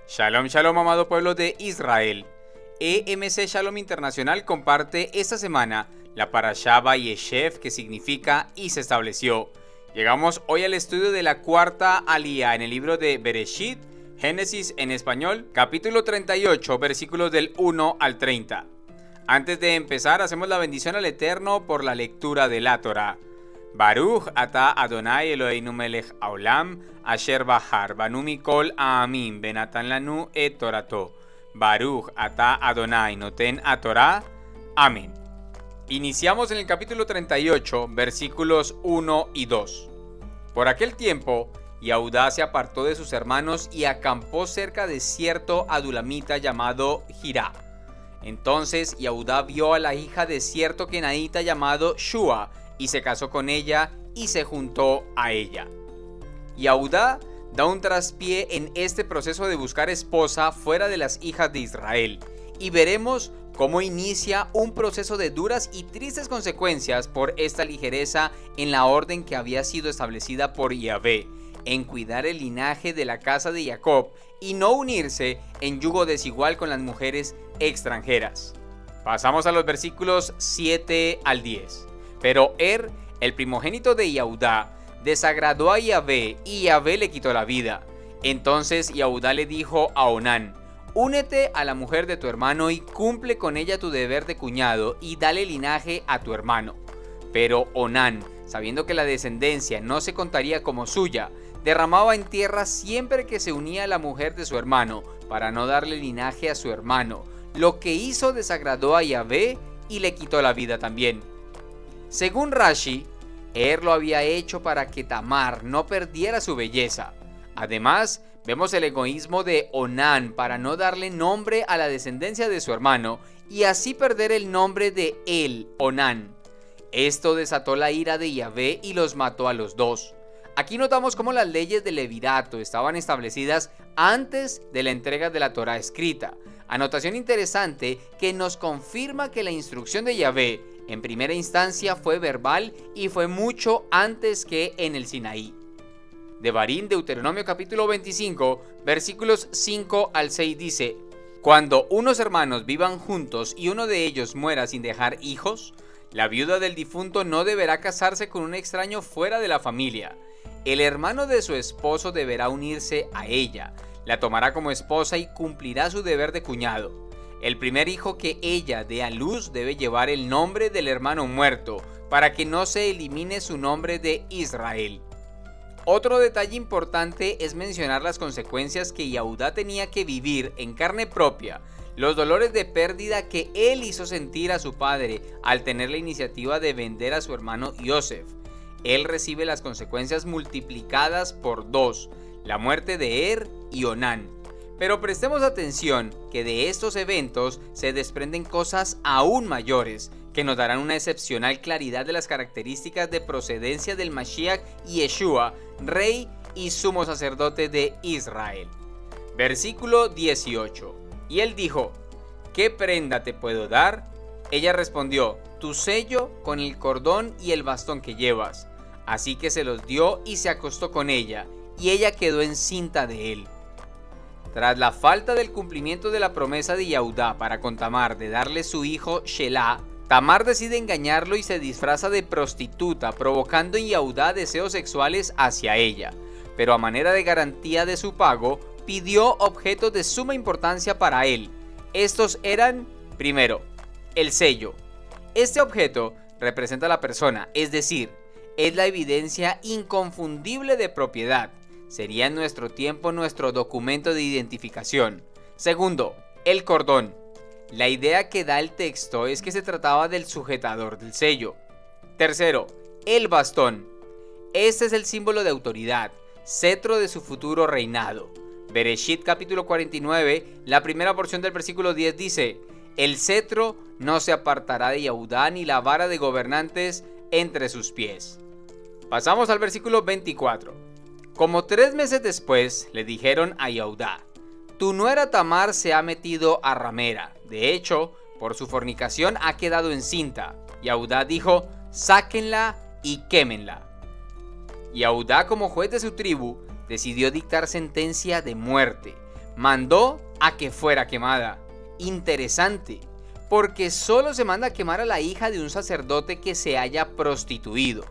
Shalom, shalom, amado pueblo de Israel. EMC Shalom Internacional comparte esta semana la Parashá Vayeshev, que significa y se estableció. Llegamos hoy al estudio de la cuarta alía en el libro de Bereshit, Génesis en español, capítulo 38, versículos del 1 al 30. Antes de empezar, hacemos la bendición al Eterno por la lectura de la Torá. Baruch ata Adonai Eloheinu melech haolam, asher bahar banu mikol ha'amim benatan lanu et torato. Baruch ata Adonai noten haTorá. Amén. Iniciamos en el capítulo 38, versículos 1 y 2. Por aquel tiempo, Yehudá se apartó de sus hermanos y acampó cerca de cierto adulamita llamado Jirá. Entonces Yehudá vio a la hija de cierto kenanita llamado Shua, y se casó con ella y se juntó a ella. Yehudá da un traspié en este proceso de buscar esposa fuera de las hijas de Israel, y veremos cómo inicia un proceso de duras y tristes consecuencias por esta ligereza en la orden que había sido establecida por Yahvé, en cuidar el linaje de la casa de Jacob y no unirse en yugo desigual con las mujeres extranjeras. Pasamos a los versículos 7 al 10. Pero el primogénito de Yehudá, desagradó a Yahvé y Yahvé le quitó la vida. Entonces Yehudá le dijo a Onán: únete a la mujer de tu hermano y cumple con ella tu deber de cuñado y dale linaje a tu hermano. Pero Onán, sabiendo que la descendencia no se contaría como suya, derramaba en tierra siempre que se unía a la mujer de su hermano, para no darle linaje a su hermano. Lo que hizo desagradó a Yahvé y le quitó la vida también. Según Rashi, lo había hecho para que Tamar no perdiera su belleza. Además, vemos el egoísmo de Onán para no darle nombre a la descendencia de su hermano y así perder el nombre de él, Onán. Esto desató la ira de Yahvé y los mató a los dos. Aquí notamos cómo las leyes del levirato estaban establecidas antes de la entrega de la Torá escrita. Anotación interesante que nos confirma que la instrucción de Yahvé en primera instancia fue verbal y fue mucho antes que en el Sinaí. Devarim, Deuteronomio capítulo 25, versículos 5 al 6 dice: cuando unos hermanos vivan juntos y uno de ellos muera sin dejar hijos, la viuda del difunto no deberá casarse con un extraño fuera de la familia. El hermano de su esposo deberá unirse a ella, la tomará como esposa y cumplirá su deber de cuñado. El primer hijo que ella dé a luz debe llevar el nombre del hermano muerto, para que no se elimine su nombre de Israel. Otro detalle importante es mencionar las consecuencias que Yehudá tenía que vivir en carne propia, los dolores de pérdida que él hizo sentir a su padre al tener la iniciativa de vender a su hermano Yosef. Él recibe las consecuencias multiplicadas por dos, la muerte de y Onán. Pero prestemos atención que de estos eventos se desprenden cosas aún mayores, que nos darán una excepcional claridad de las características de procedencia del Mashiach Yeshua, rey y sumo sacerdote de Israel. Versículo 18. Y él dijo: ¿qué prenda te puedo dar? Ella respondió: tu sello con el cordón y el bastón que llevas. Así que se los dio y se acostó con ella, y ella quedó encinta de él. Tras la falta del cumplimiento de la promesa de Yehudá para con Tamar de darle su hijo Shelah, Tamar decide engañarlo y se disfraza de prostituta, provocando en Yehudá deseos sexuales hacia ella. Pero a manera de garantía de su pago, pidió objetos de suma importancia para él. Estos eran, primero, el sello. Este objeto representa a la persona, es decir, es la evidencia inconfundible de propiedad. Sería en nuestro tiempo nuestro documento de identificación. Segundo, el cordón. La idea que da el texto es que se trataba del sujetador del sello. Tercero, el bastón. Este es el símbolo de autoridad, cetro de su futuro reinado. Bereshit capítulo 49, la primera porción del versículo 10 dice: el cetro no se apartará de Yehudá ni la vara de gobernantes entre sus pies. Pasamos al versículo 24. Como 3 meses después le dijeron a Yehudá: tu nuera Tamar se ha metido a ramera. De hecho, por su fornicación ha quedado encinta. Yehudá dijo: sáquenla y quémenla. Yehudá, como juez de su tribu, decidió dictar sentencia de muerte. mandó a que fuera quemada. Interesante, porque solo se manda a quemar a la hija de un sacerdote que se haya prostituido.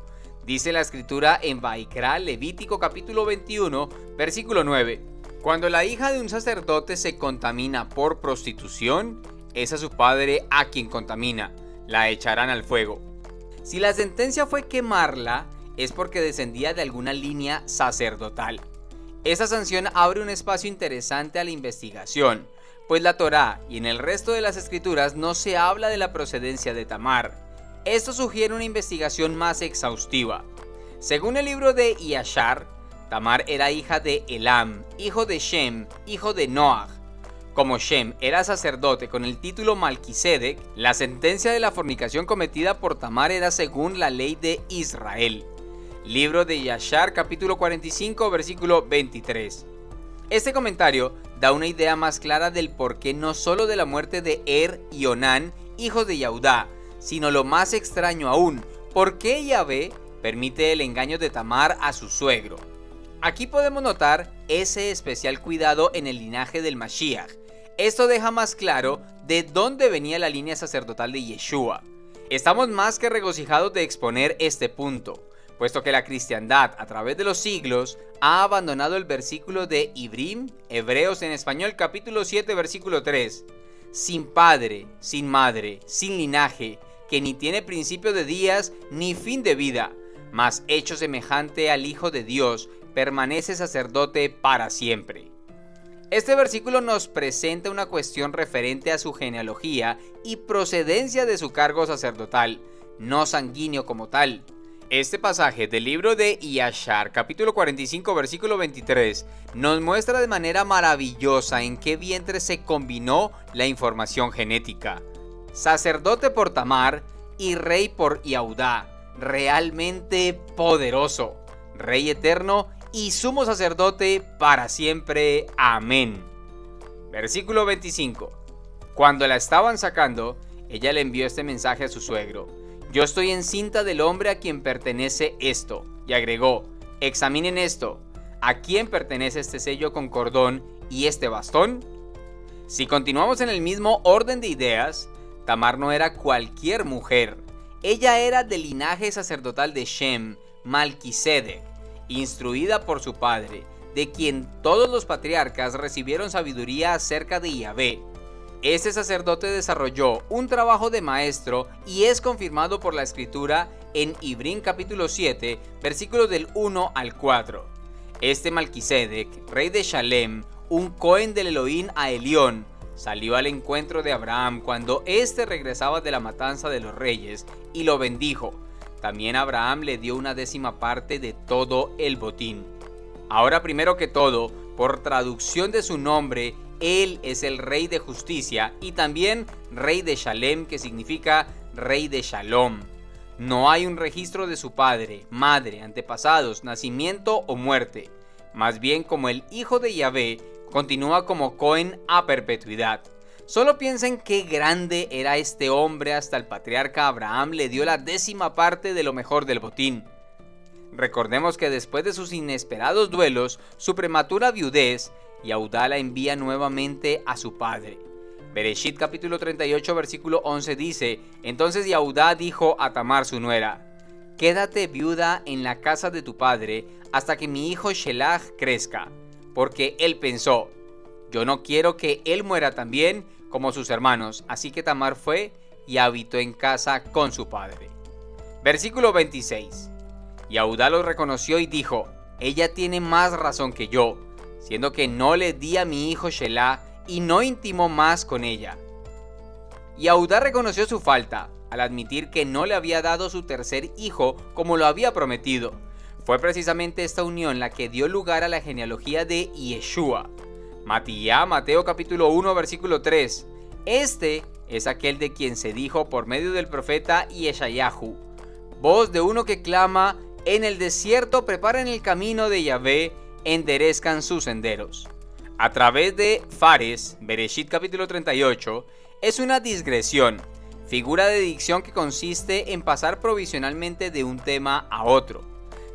Dice la escritura en Vaikra, Levítico capítulo 21, versículo 9. Cuando la hija de un sacerdote se contamina por prostitución, es a su padre a quien contamina, la echarán al fuego. Si la sentencia fue quemarla, es porque descendía de alguna línea sacerdotal. Esa sanción abre un espacio interesante a la investigación, pues la Torá y en el resto de las escrituras no se habla de la procedencia de Tamar. Esto sugiere una investigación más exhaustiva. Según el libro de Yashar, Tamar era hija de Elam, hijo de Shem, hijo de Noach. Como Shem era sacerdote con el título Malquisedec, la sentencia de la fornicación cometida por Tamar era según la ley de Israel. Libro de Yashar, capítulo 45, versículo 23. Este comentario da una idea más clara del porqué no solo de la muerte de y Onán, hijos de Yahudá, sino lo más extraño aún, por qué Yahvé permite el engaño de Tamar a su suegro. Aquí podemos notar ese especial cuidado en el linaje del Mashiach. Esto deja más claro de dónde venía la línea sacerdotal de Yeshua. Estamos más que regocijados de exponer este punto, puesto que la cristiandad a través de los siglos ha abandonado el versículo de Ibrim, Hebreos en español capítulo 7 versículo 3. Sin padre, sin madre, sin linaje, que ni tiene principio de días ni fin de vida, mas hecho semejante al Hijo de Dios, permanece sacerdote para siempre. Este versículo nos presenta una cuestión referente a su genealogía y procedencia de su cargo sacerdotal, no sanguíneo como tal. Este pasaje del libro de Yashar, capítulo 45, versículo 23, nos muestra de manera maravillosa en qué vientre se combinó la información genética. Sacerdote por Tamar y rey por Yahudá, realmente poderoso, rey eterno y sumo sacerdote para siempre. Amén. Versículo 25. Cuando la estaban sacando, ella le envió este mensaje a su suegro: yo estoy encinta del hombre a quien pertenece esto. Y agregó: examinen esto, ¿a quién pertenece este sello con cordón y este bastón? Si continuamos en el mismo orden de ideas, Tamar no era cualquier mujer. Ella era del linaje sacerdotal de Shem, Malquisedec, instruida por su padre, de quien todos los patriarcas recibieron sabiduría acerca de Yahvé. Este sacerdote desarrolló un trabajo de maestro y es confirmado por la escritura en Ibrim capítulo 7, versículos del 1 al 4. Este Malquisedec, rey de Shalem, un Cohen del Elohim a Elión, salió al encuentro de Abraham cuando éste regresaba de la matanza de los reyes y lo bendijo. También Abraham le dio una 10ª parte de todo el botín. Ahora, primero que todo, por traducción de su nombre, él es el rey de justicia y también rey de Shalem, que significa rey de Shalom. No hay un registro de su padre, madre, antepasados, nacimiento o muerte. Más bien, como el hijo de Yahvé, continúa como Cohen a perpetuidad. Solo piensen qué grande era este hombre, hasta el patriarca Abraham le dio la 10ª parte de lo mejor del botín. Recordemos que después de sus inesperados duelos, su prematura viudez, Yahudá la envía nuevamente a su padre. Bereshit capítulo 38 versículo 11 dice: entonces Yahudá dijo a Tamar su nuera: quédate viuda en la casa de tu padre hasta que mi hijo Shelach crezca, porque él pensó: yo no quiero que él muera también como sus hermanos. Así que Tamar fue y habitó en casa con su padre. Versículo 26. Yahudá lo reconoció y dijo: ella tiene más razón que yo, siendo que no le di a mi hijo Shelah y no intimó más con ella. Yahudá reconoció su falta al admitir que no le había dado su tercer hijo como lo había prometido. Fue precisamente esta unión la que dio lugar a la genealogía de Yeshua. Mateo capítulo 1 versículo 3. Este es aquel de quien se dijo por medio del profeta Yeshayahu: voz de uno que clama en el desierto, preparen el camino de Yahvé, enderezcan sus senderos. A través de Fares, Bereshit capítulo 38, es una digresión, figura de dicción que consiste en pasar provisionalmente de un tema a otro.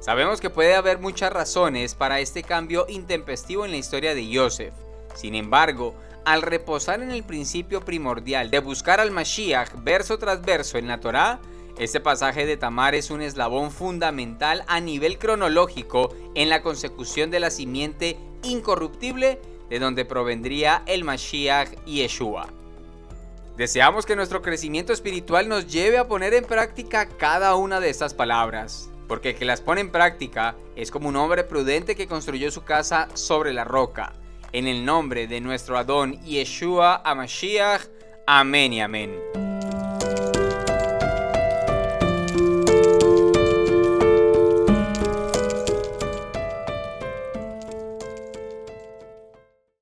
Sabemos que puede haber muchas razones para este cambio intempestivo en la historia de Yosef. Sin embargo, al reposar en el principio primordial de buscar al Mashiach verso tras verso en la Torá, este pasaje de Tamar es un eslabón fundamental a nivel cronológico en la consecución de la simiente incorruptible de donde provendría el Mashiach Yeshua. Deseamos que nuestro crecimiento espiritual nos lleve a poner en práctica cada una de estas palabras, porque el que las pone en práctica es como un hombre prudente que construyó su casa sobre la roca. En el nombre de nuestro Adón Yeshua HaMashiach, amén y amén.